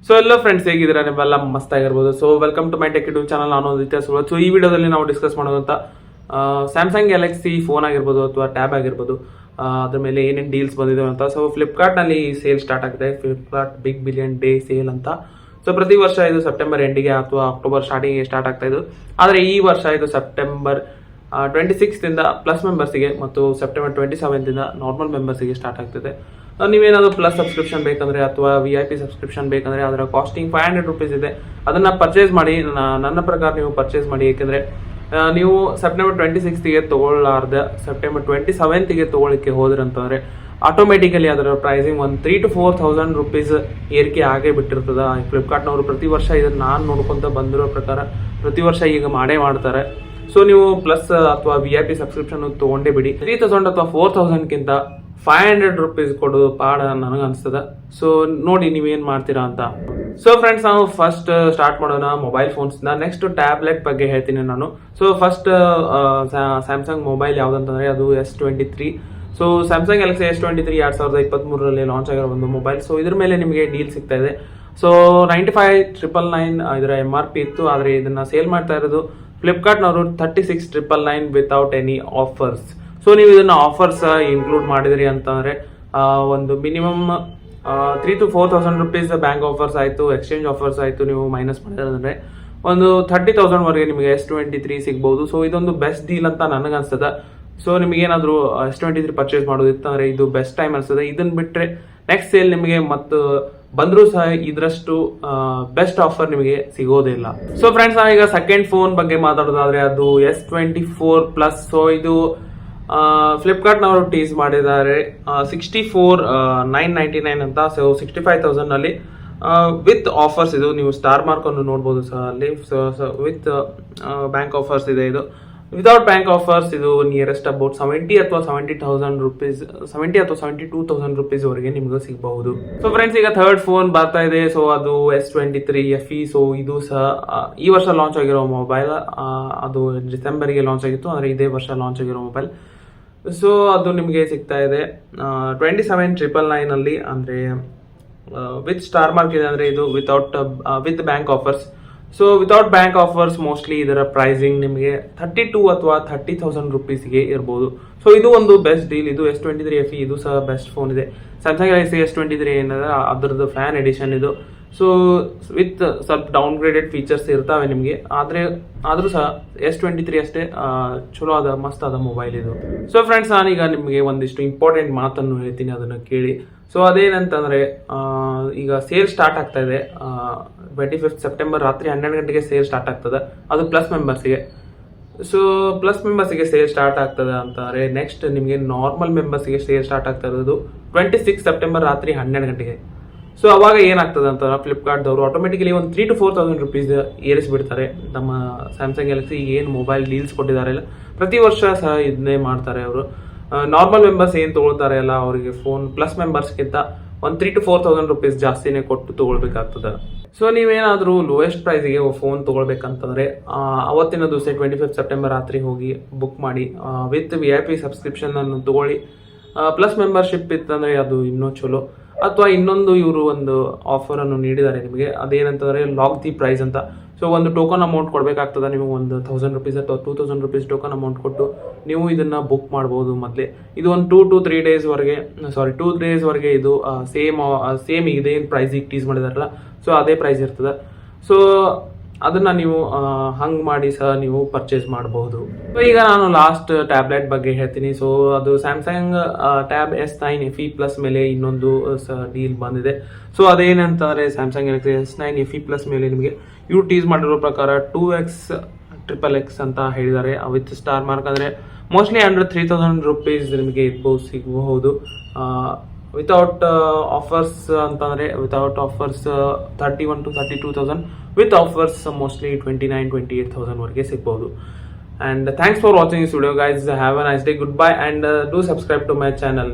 So ಎಲ್ಲ friends ಹೇಗಿದ್ದೀರಾ, ನೀವೆಲ್ಲ ಮಸ್ತ್ ಆಗಿರ್ಬೋದು. So welcome to my tech YouTube channel. ನಾನು ಆದಿತ್ಯ ಸುಳ್ಳು. ಸೊ ಈ ವಿಡಿಯೋದಲ್ಲಿ ನಾವು ಡಿಸ್ಕಸ್ ಮಾಡೋದಂತ ಸ್ಯಾಮ್ಸಂಗ್ ಗ್ಯಾಲಕ್ಸಿ ಫೋನ್ ಆಗಿರ್ಬೋದು ಅಥವಾ ಟ್ಯಾಬ್ ಆಗಿರ್ಬೋದು, ಅದ್ರ ಮೇಲೆ ಏನೇನು ಡೀಲ್ಸ್ ಬಂದಿದೆ ಅಂತ. ಸೊ ಫ್ಲಿಪ್ಕಾರ್ಟ್ನಲ್ಲಿ ಸೇಲ್ ಸ್ಟಾರ್ಟ್ ಆಗಿದೆ, Flipkart big billion day sale ಅಂತ. ಸೊ ಪ್ರತಿ ವರ್ಷ ಇದು ಸೆಪ್ಟೆಂಬರ್ ಎಂಡಿಗೆ ಅಥವಾ ಅಕ್ಟೋಬರ್ ಸ್ಟಾರ್ಟಿಂಗ್ಗೆ ಸ್ಟಾರ್ಟ್ ಆಗ್ತಾ ಇದ್ದು, ಆದರೆ ಈ ವರ್ಷ ಇದು ಸೆಪ್ಟೆಂಬರ್ 26 ಇಂದ ಪ್ಲಸ್ ಮೆಂಬರ್ಸಿಗೆ ಮತ್ತು ಸೆಪ್ಟೆಂಬರ್ 27 ಇಂದ ನಾರ್ಮಲ್ ಮೆಂಬರ್ಸಿಗೆ ಸ್ಟಾರ್ಟ್ ಆಗ್ತಿದೆ. ನೀವೇನಾದರೂ ಪ್ಲಸ್ ಸಬ್ಸ್ಕ್ರಿಪ್ಷನ್ ಬೇಕಂದ್ರೆ ಅಥವಾ VIP ಸಬ್ಸ್ಕ್ರಿಪ್ಷನ್ ಬೇಕಂದ್ರೆ ಅದರ ಕಾಸ್ಟಿಂಗ್ 500 ರೂಪೀಸ್ ಇದೆ. ಅದನ್ನ ಪರ್ಚೇಸ್ ಮಾಡಿ. ನನ್ನ ಪ್ರಕಾರ ನೀವು ಪರ್ಚೇಸ್ ಮಾಡಿ, ಏಕೆಂದರೆ ನೀವು ಸೆಪ್ಟೆಂಬರ್ 26ಗೆ ತಗೊಳ್ಳಾರ್ದೆ ಸೆಪ್ಟೆಂಬರ್ 27ಗೆ ತಗೊಳ್ಳಿಕ್ಕೆ ಹೋದ್ರೆ ಅಂತಂದ್ರೆ ಆಟೋಮೆಟಿಕಲಿ ಅದರ ಪ್ರೈಸಿಂಗ್ ಒಂದು 3,000 to 4,000 ರೂಪೀಸ್ ಏರಿಕೆ ಆಗೇ ಬಿಟ್ಟಿರ್ತದೆ. ಫ್ಲಿಪ್ಕಾರ್ಟ್ನವರು ಪ್ರತಿ ವರ್ಷ ಇದನ್ನು ನಾನು ನೋಡ್ಕೊಂತ ಬಂದಿರೋ ಪ್ರಕಾರ ಪ್ರತಿ ವರ್ಷ ಈಗ ಮಾಡೇ ಮಾಡ್ತಾರೆ. ಸೊ ನೀವು ಪ್ಲಸ್ ಅಥವಾ VIP ಸಬ್ಸ್ಕ್ರಿಪ್ಷನ್ ತೊಗೊಂಡೇ ಬಿಡಿ. 3,000 ಅಥವಾ 4,000ಗಿಂತ 500 ರೂಪೀಸ್ ಕೊಡೋದು ಪಾಡ ನನಗೆ ಅನಿಸ್ತದೆ. ಸೊ ನೋಡಿ ನೀವೇನು ಮಾಡ್ತೀರಾ ಅಂತ. ಸೊ ಫ್ರೆಂಡ್ಸ್, ನಾವು ಫಸ್ಟ್ ಸ್ಟಾರ್ಟ್ ಮಾಡೋಣ ಮೊಬೈಲ್ ಫೋನ್ಸ್ನ. ನೆಕ್ಸ್ಟ್ ಟ್ಯಾಬ್ಲೆಟ್ ಬಗ್ಗೆ ಹೇಳ್ತೀನಿ ನಾನು. ಸೊ ಫಸ್ಟ್ ಸ್ಯಾಮ್ಸಂಗ್ ಮೊಬೈಲ್ ಯಾವುದಂತಂದ್ರೆ ಅದು S23. So Samsung Galaxy S23 2023ರಲ್ಲಿ ಲಾಂಚ್ ಆಗಿರೋ ಒಂದು ಮೊಬೈಲ್. ಸೊ ಇದ್ರ ಮೇಲೆ ನಿಮಗೆ ಡೀಲ್ ಸಿಗ್ತಾ ಇದೆ. ಸೊ 95,999 ಇದರ MRP ಇತ್ತು, ಆದರೆ ಇದನ್ನ ಸೇಲ್ ಮಾಡ್ತಾ ಇರೋದು ಫ್ಲಿಪ್ಕಾರ್ಟ್ನವರು 36,999 ವಿತೌಟ್ ಎನಿ ಆಫರ್ಸ್. ಸೊ ನೀವು ಇದನ್ನ ಆಫರ್ಸ್ ಇನ್ಕ್ಲೂಡ್ ಮಾಡಿದ್ರಿ ಅಂತಂದ್ರೆ ಒಂದು minimum 3,000 to 4,000 rupees bank offers ಆಯಿತು, ಎಕ್ಸ್ಚೇಂಜ್ ಆಫರ್ಸ್ ಆಯಿತು. ನೀವು ಮೈನಸ್ ಮಾಡಿದ್ರೆ ಒಂದು 30,000 ವರೆಗೆ ನಿಮಗೆ S23 ಸಿಗ್ಬಹುದು. ಸೊ ಇದೊಂದು ಬೆಸ್ಟ್ ಡೀಲ್ ಅಂತ ನನಗೆ ಅನ್ಸ್ತದೆ. ಸೊ ನಿಮಗೇನಾದರೂ S23 ಪರ್ಚೇಸ್ ಮಾಡೋದಿತ್ತಂದ್ರೆ ಇದು ಬೆಸ್ಟ್ ಟೈಮ್ ಅನ್ಸ್ತದೆ. ಇದನ್ನ ಬಿಟ್ಟರೆ ನೆಕ್ಸ್ಟ್ ಸೇಲ್ ನಿಮಗೆ ಮತ್ತು ಬಂದರೂ ಸಹ ಇದರಷ್ಟು ಬೆಸ್ಟ್ ಆಫರ್ ನಿಮಗೆ ಸಿಗೋದಿಲ್ಲ. ಸೊ ಫ್ರೆಂಡ್ಸ್, ನಾವೀಗ ಸೆಕೆಂಡ್ ಫೋನ್ ಬಗ್ಗೆ ಮಾತಾಡೋದಾದ್ರೆ ಅದು S24 ಪ್ಲಸ್. ಸೊ ಇದು ಫ್ಲಿಪ್ಕಾರ್ಟ್ನವರು ಟೀಸ್ ಮಾಡಿದ್ದಾರೆ 64,999 ಅಂತ. ಸೊ 65,000ನಲ್ಲಿ ವಿತ್ ಆಫರ್ಸ್. ಇದು ನೀವು ಸ್ಟಾರ್ ಮಾರ್ಕ್ ಅನ್ನು ನೋಡ್ಬೋದು ಸಹ ಅಲ್ಲಿ. ಸೊ ವಿತ್ ಬ್ಯಾಂಕ್ ಆಫರ್ಸ್ ಇದೆ. ಇದು ವಿತೌಟ್ ಬ್ಯಾಂಕ್ ಆಫರ್ಸ್ ಇದು ನಿಯರೆಸ್ಟ್ ಅಬೌಟ್ 70 ಅಥವಾ 70,000 ರೂಪೀಸ್, 70 ಅಥವಾ 72,000 ರೂಪೀಸ್ ವರೆಗೆ ನಿಮ್ಗೆ ಸಿಗಬಹುದು. ಸೊ ಫ್ರೆಂಡ್ಸ್, ಈಗ ಥರ್ಡ್ ಫೋನ್ ಬರ್ತಾ ಇದೆ. ಸೊ ಅದು S23 FE. ಸೊ ಇದು ಸಹ ಈ ವರ್ಷ ಲಾಂಚ್ ಆಗಿರೋ ಮೊಬೈಲ್. ಅದು ಡಿಸೆಂಬರ್ಗೆ ಲಾಂಚ್ ಆಗಿತ್ತು, ಅಂದರೆ ಇದೇ ವರ್ಷ ಲಾಂಚ್ ಆಗಿರೋ ಮೊಬೈಲ್. ಸೊ ಅದು ನಿಮಗೆ ಸಿಗ್ತಾ ಇದೆ 27,999 ಅಲ್ಲಿ, ಅಂದರೆ ವಿತ್ ಸ್ಟಾರ್ ಮಾರ್ಕ್ ಇದೆ. ಅಂದರೆ ಇದು with bank offers. So without bank offers mostly ಇದರ ಪ್ರೈಸಿಂಗ್ ನಿಮಗೆ 32 ಅಥವಾ 30,000 ರೂಪೀಸ್ಗೆ ಇರ್ಬೋದು. ಸೊ ಇದು ಒಂದು ಬೆಸ್ಟ್ ಡೀಲ್. ಇದು S23 FE ಇದು ಸಹ ಬೆಸ್ಟ್ ಫೋನ್ ಇದೆ. ಸ್ಯಾಮ್ಸಂಗ್ ಗ್ಯಾಲಕ್ಸಿ S23 ಏನಿದೆ ಅದರದ್ದು ಫ್ಯಾನ್ ಎಡಿಷನ್ ಇದು. ಸೊ ವಿತ್ ಸ್ವಲ್ಪ ಡೌನ್ಗ್ರೇಡೆಡ್ ಫೀಚರ್ಸ್ ಇರ್ತಾವೆ ನಿಮಗೆ, ಆದರೂ ಸಹ S23 ಅಷ್ಟೇ ಚಲೋ ಆದ ಮಸ್ತ್ ಆದ ಮೊಬೈಲ್ ಇದು. ಸೊ ಫ್ರೆಂಡ್ಸ್, ನಾನೀಗ ನಿಮಗೆ ಒಂದಿಷ್ಟು ಇಂಪಾರ್ಟೆಂಟ್ ಮಾತನ್ನು ಹೇಳ್ತೀನಿ, ಅದನ್ನು ಕೇಳಿ. ಸೊ ಅದೇನಂತಂದ್ರೆ ಈಗ ಸೇಲ್ ಸ್ಟಾರ್ಟ್ ಆಗ್ತಾ ಇದೆ 25 ಸೆಪ್ಟೆಂಬರ್ ರಾತ್ರಿ 12 ಗಂಟೆಗೆ ಸೇಲ್ ಸ್ಟಾರ್ಟ್ ಆಗ್ತದೆ. ಅದು ಪ್ಲಸ್ ಮೆಂಬರ್ಸಿಗೆ. ಸೊ ಪ್ಲಸ್ ಮೆಂಬರ್ಸಿಗೆ ಸೇಲ್ ಸ್ಟಾರ್ಟ್ ಆಗ್ತದೆ ಅಂತಂದ್ರೆ ನೆಕ್ಸ್ಟ್ ನಿಮಗೆ ನಾರ್ಮಲ್ ಮೆಂಬರ್ಸಿಗೆ ಸೇಲ್ ಸ್ಟಾರ್ಟ್ ಆಗ್ತಾ ಇರೋದು 26 ಸೆಪ್ಟೆಂಬರ್ ರಾತ್ರಿ 12 ಗಂಟೆಗೆ. ಸೊ ಅವಾಗ ಏನಾಗ್ತದೆ ಅಂತ ಫ್ಲಿಪ್ಕಾರ್ಟ್ದವರು ಆಟೋಮೆಟಿಕಲಿ ಒಂದು 3,000 to 4,000 ರೂಪೀಸ್ ಏರಿಸಿಬಿಡ್ತಾರೆ. ನಮ್ಮ ಸ್ಯಾಮ್ಸಂಗ್ ಗ್ಯಾಲಕ್ಸಿ ಏನು ಮೊಬೈಲ್ ಡೀಲ್ಸ್ ಕೊಟ್ಟಿದ್ದಾರೆ ಇಲ್ಲ, ಪ್ರತಿ ವರ್ಷ ಸಹ ಇದನ್ನೇ ಮಾಡ್ತಾರೆ ಅವರು. ನಾರ್ಮಲ್ ಮೆಂಬರ್ಸ್ ಏನು ತೊಗೊಳ್ತಾರೆ ಅಲ್ಲ, ಅವರಿಗೆ ಫೋನ್ ಪ್ಲಸ್ ಮೆಂಬರ್ಸ್ಗಿಂತ ಒಂದು 3,000 to 4,000 ರೂಪೀಸ್ ಜಾಸ್ತಿನೇ ಕೊಟ್ಟು ತೊಗೊಳ್ಬೇಕಾಗ್ತದೆ. ಸೊ ನೀವೇನಾದರೂ ಲೋಯೆಸ್ಟ್ ಪ್ರೈಸಿಗೆ ಫೋನ್ ತೊಗೊಳ್ಬೇಕಂತಂದ್ರೆ ಅವತ್ತಿನ ದಿವಸ 25 ಸೆಪ್ಟೆಂಬರ್ ರಾತ್ರಿ ಹೋಗಿ ಬುಕ್ ಮಾಡಿ ವಿತ್ VIP ಸಬ್ಸ್ಕ್ರಿಪ್ಷನ್ ಅನ್ನು ತಗೊಳ್ಳಿ. ಪ್ಲಸ್ ಮೆಂಬರ್ಶಿಪ್ ಇತ್ತಂದ್ರೆ ಅದು ಇನ್ನೂ ಚಲೋ. ಅಥವಾ ಇನ್ನೊಂದು ಇವರು ಒಂದು ಆಫರ್ ಅನ್ನು ನೀಡಿದ್ದಾರೆ ನಿಮಗೆ, ಅದೇನಂತಂದ್ರೆ ಲಾಕ್ ದಿ ಪ್ರೈಸ್ ಅಂತ. ಸೊ ಒಂದು ಟೋಕನ್ ಅಮೌಂಟ್ ಕೊಡಬೇಕಾಗ್ತದೆ ನೀವು, ಒಂದು 1,000 ರೂಪೀಸ್ ಅಥವಾ 2,000 ರೂಪೀಸ್ ಟೋಕನ್ ಅಮೌಂಟ್ ಕೊಟ್ಟು ನೀವು ಇದನ್ನ ಬುಕ್ ಮಾಡ್ಬೋದು ಮೊದಲೇ. ಇದು ಒಂದು 2 to 3 ಡೇಸ್ ವರೆಗೆ, 2 days ವರೆಗೆ ಇದು ಸೇಮ್ ಇದೇನು ಪ್ರೈಸ್ ಈಗ ಟೀಸ್ ಮಾಡಿದಾರಲ್ಲ, ಸೊ ಅದೇ ಪ್ರೈಸ್ ಇರ್ತದೆ. ಸೊ ಅದನ್ನ ನೀವು ಹಂಗೆ ಮಾಡಿ ಸಹ ನೀವು ಪರ್ಚೇಸ್ ಮಾಡಬಹುದು. ಈಗ ನಾನು ಲಾಸ್ಟ್ ಟ್ಯಾಬ್ಲೆಟ್ ಬಗ್ಗೆ ಹೇಳ್ತೀನಿ. ಸೊ ಅದು Samsung tab S9 FE plus ಮೇಲೆ ಇನ್ನೊಂದು ಡೀಲ್ ಬಂದಿದೆ. ಸೊ ಅದೇನಂತಂದ್ರೆ Samsung Galaxy S9 FE plus ಮೇಲೆ ನಿಮಗೆ ಇವ್ರು ಟೀಸ್ ಮಾಡಿರೋ ಪ್ರಕಾರ 2x XXX ಅಂತ ಹೇಳಿದ್ದಾರೆ ವಿತ್ ಸ್ಟಾರ್ ಮಾರ್ಕ್. ಅಂದರೆ ಮೋಸ್ಟ್ಲಿ ಅಂಡರ್ 3,000 ರೂಪೀಸ್ ನಿಮಗೆ ಸಿಗಬಹುದು. ವಿತೌಟ್ ಆಫರ್ಸ್ ಅಂತಂದರೆ without offers 31,000 to 32,000, with offers mostly 29,000 to 28,000 ಸಿಗ್ಬೋದು. And thanks for watching this video guys. Have a nice day. Goodbye and do subscribe to my channel.